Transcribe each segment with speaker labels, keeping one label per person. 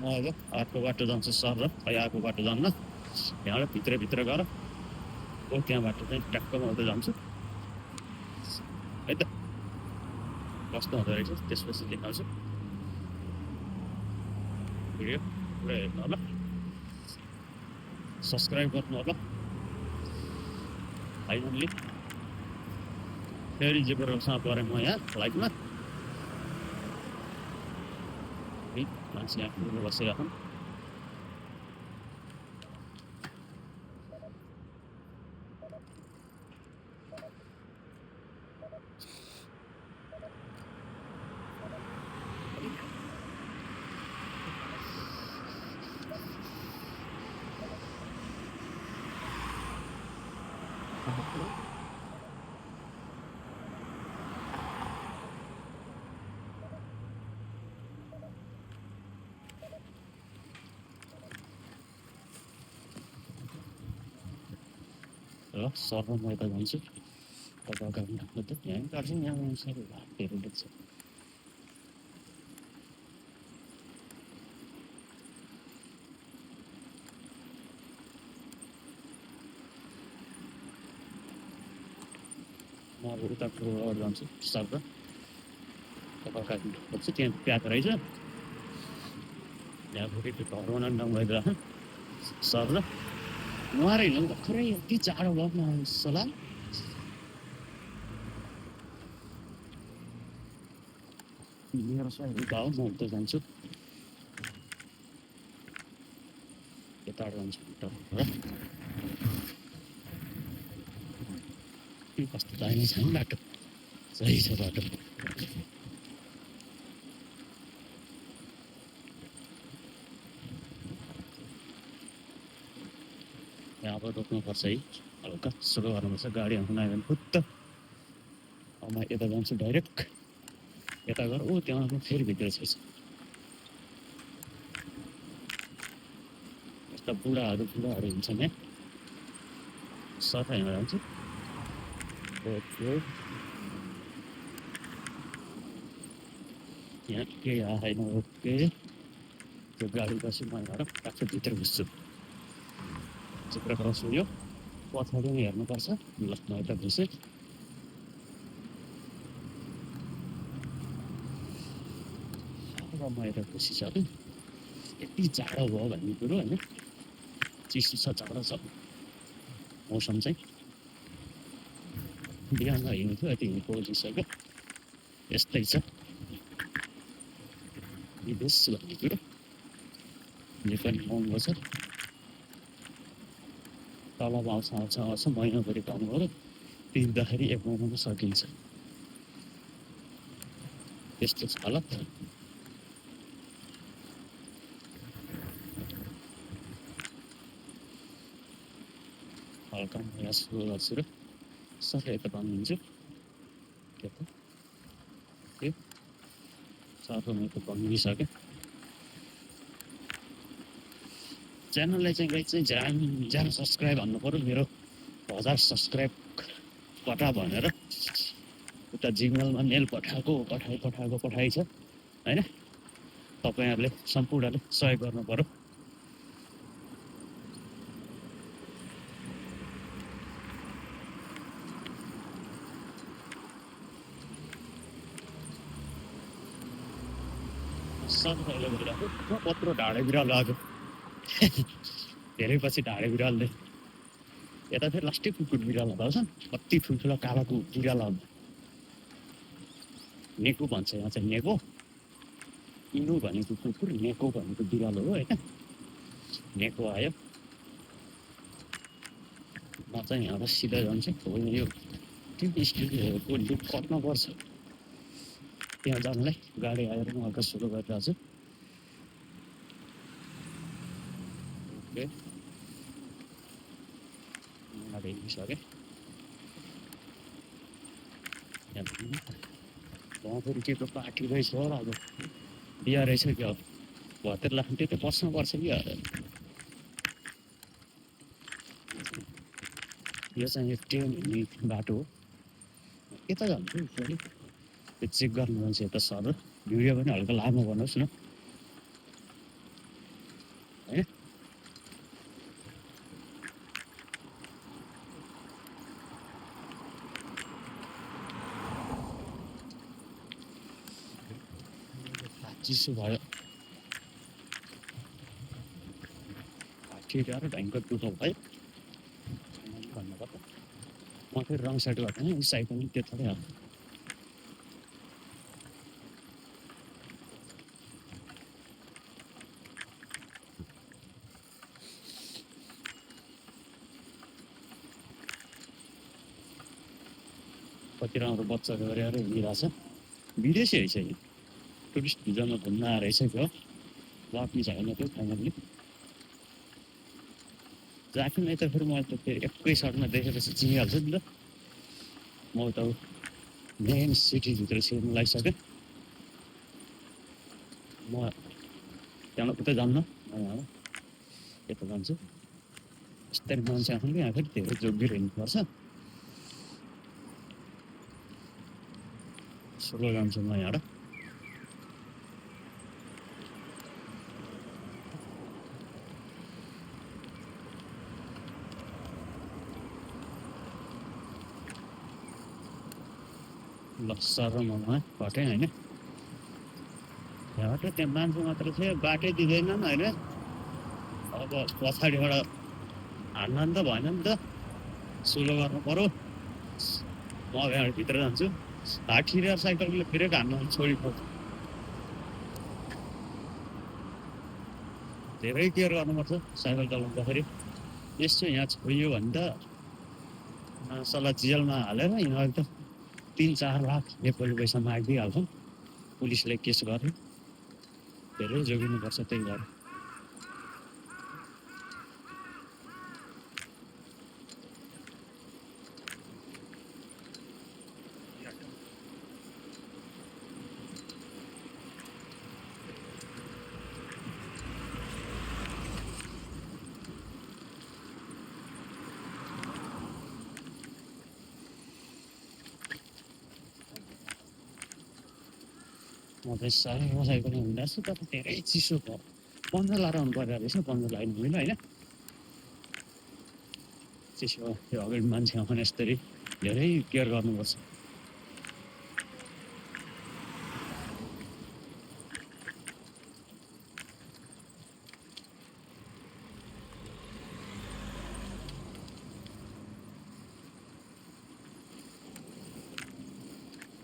Speaker 1: म अब अर्को बाटो जान्छु सर र खै आएको बाटो जान्न यहाँबाट भित्र गएर त्यहाँबाट चाहिँ ट्याक्क म उता जान्छु है त कस्तो हुँदो रहेछ त्यसपछि देखाउँछु भिडियो पुरै हेर्नु होला सब्सक्राइब गर्नु होला फाइनल्ली फेरि जिब्रोसँग परेँ म यहाँ लाइभमा मान्छे यहाँ बसिरहेको र सर र म यता जान्छु तपाईँ अगाडि राख्नु त यहीँ काट्छु यहाँ सबै भागहरू देख्छ म अब उताको जान्छु सर र तपाईँ अगाडि राख्छु त्यहाँ प्याक रहेछ यहाँ फेरि त्यो घर बनाउनु नभइदिएर सर र उहाँहरू हिँड्नु भर्खरै यति चाँडो भयो होला मेरो सहयोग भयो म उता जान्छु यता जान्छु कस्तो दामी छ नि बाटो सही छ बाटो यहाँ अब रोक्नुपर्छ है हल्का स्लो गर्नुपर्छ गाडी आउनु आयो भने फुत्त अब म यता जान्छु डाइरेक्ट यता गएर त्यहाँ फेरि भित्र छ यस्ता बुढाहरू हुन्छन् यहाँ सफाइमा जान्छु यहाँ केही आएन ओके त्यो गाडी पछि म गएर ट्याक्कै भित्र घुस्छु चित्र क्रस हुयो पछाडि नै हेर्नुपर्छ ल म यता घुसेँ र म यता घुसिसकेँ यति जाडो भयो भन्ने कुरो होइन चिसो छ जाडो छ मौसम चाहिँ बिहान हिँड्नु थियो यति हिँड्नु पजिसक्यो यस्तै छ विदेश भन्ने कुरो जे पनि महँगो छ तलब आउँछ महिनाभरि काम गऱ्यो तिर्दाखेरि 1 महिनामा सकिन्छ त्यस्तो छ हालत हल्का यहाँ सुरु गर्छु र सर यता बनिदिन्छु के त के सर म यता बनिदिइसकेँ च्यानललाई चाहिँ गाइड चाहिँ ज्यान सब्सक्राइब भन्नु पऱ्यो मेरो 1000 सब्सक्राइब पठा भनेर उता जिमेलमा मेल पठाइ छ होइन तपाईँहरूले सम्पूर्णले सहयोग गर्नु पऱ्यो कत्रो ढाडे बिरालो आएको धेरै पछि ढाडे बिरालले यता फेरि लास्टै कुकुर बिरालो आउँछ कति ठुल्ठुलो काला बिरालो आउँछ नेको भन्छ यहाँ चाहिँ नेको इनु भनेको कुकुर नेको भनेको बिरालो हो होइन नेको आयो म चाहिँ यहाँबाट सिधा जान्छु यो त्यो लिफ्ट कट्नुपर्छ त्यहाँ जानलाई गाडी आएर म हल्का सुरु गरिरहेको छु ओके गाडी हिँडिसकेँ त्यहाँ फेरि के को पार्टी रहेछ होला अब बिहा रहेछ कि अब 72 लाख त्यो त बस्नुपर्छ कि यो चाहिँ ट्रेन हिँड्ने बाटो हो यता जान्छु फेरि त्यो चेक गर्नु जान्छ यता सर भिडियो पनि हल्का लामो गर्नुहोस् न है चिसो भयो ठिक र ढाइको दुःख भयो भन्नुपर्दा म फेरि रङ साइड गएको होइन साइड पनि त्यो थोरै हो कति राम्रो बच्चा गरेर हिँडिरहेको छ विदेशी रहेछ यो टुरिस्ट भिजामा घुम्न आएर रहेछ क्या जापानिज होइन त्यो फाइनल्ली जापान त फेरि मैले त फेरि एकै सर्टमा देखेपछि चिनिहाल्छु नि त म त मेन सिटीभित्र छिर्नु लागिसकेँ म त्यहाँ उता जान्न यता जान्छु यस्तरी मान्छे आउनु यहाँ फेरि धेरै जोगिएर हिँड्नुपर्छ सोलो जान्छु म यहाँबाट लस्सा र ममा घटेँ होइन यहाँबाट त्यहाँ मान्छे मात्र थियो बाटै दिँदैनन् होइन अब पछाडिबाट हान्न नि त भएन नि त सोलो गर्नु पऱ्यो म यहाँबाट भित्र जान्छु हाठी र साइकलले फेरि हान्न छोडिपर्छ धेरै केयर गर्नुपर्छ साइकल चलाउँदाखेरि यसो यहाँ छोइयो भने त सल्लाह जेलमा हालेर यिनीहरू त 3-4 लाख नेपाली पैसा मागिदिइहाल्छन् पुलिसले केस गर्यो धेरै जोगिनुपर्छ त्यही भएर म त साह्रो साइकलमा हिँड्दैछु तर धेरै चिसो भयो पन्जा लाएर आउनु पर्दो रहेछ पन्जा लगाइदिनु होइन होइन चिसो त्यो अगाडि मान्छे आउने यस्तरी धेरै केयर गर्नुपर्छ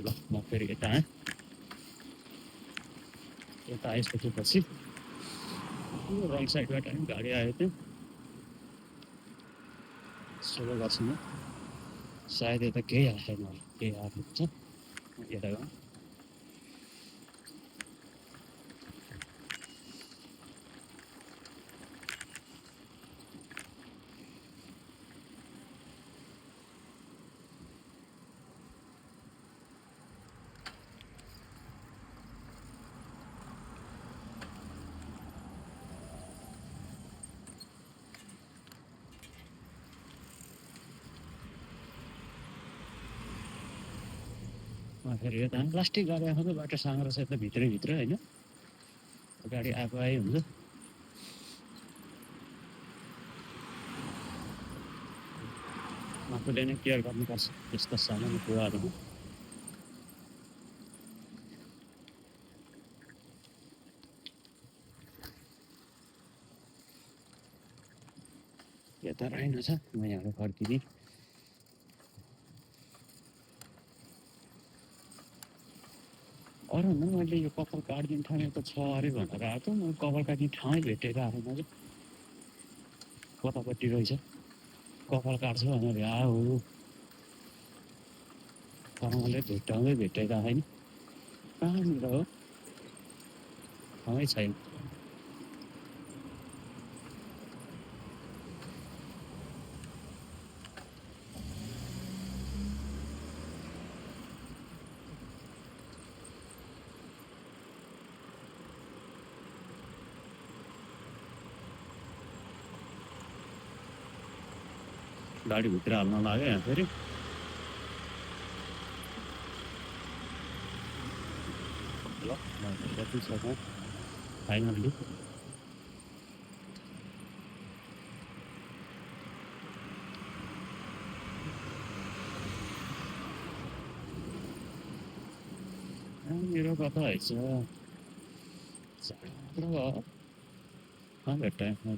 Speaker 1: ल म फेरि यता आएँ यता आइसकेपछि रङ साइडबाट पनि गाडी आयो थियो सोलो गर्छु म सायद यता केही आएन केही आएको हुन्छ यता गएँ फेरि यता प्लास्टिक गाडी आएको त बाटो साँग्रो छ यता भित्रै होइन गाडी आएको आइ हुन्छ आफूले नै केयर गर्नुपर्छ यस्ता सामान्य कुराहरूमा यता रहेनछ म यहाँबाट फर्किदिएँ अरू न मैले यो कपाल काटिदिने ठानेको छ अरे भनेर आएको म कपाल काट्ने ठाउँ भेटेर आएन कि कतापट्टि रहेछ कपाल काट्छ भनेर हो ठाउँले भेटेर आएन कहाँनिर हो ठाउँै छैन गाडीभित्र हाल्न लाग्यो यहाँ फेरि ल जति सक्छ फाइनल्ली कता ହେଇଛ ଚାଲ ହଁ ବେଟା ହଁ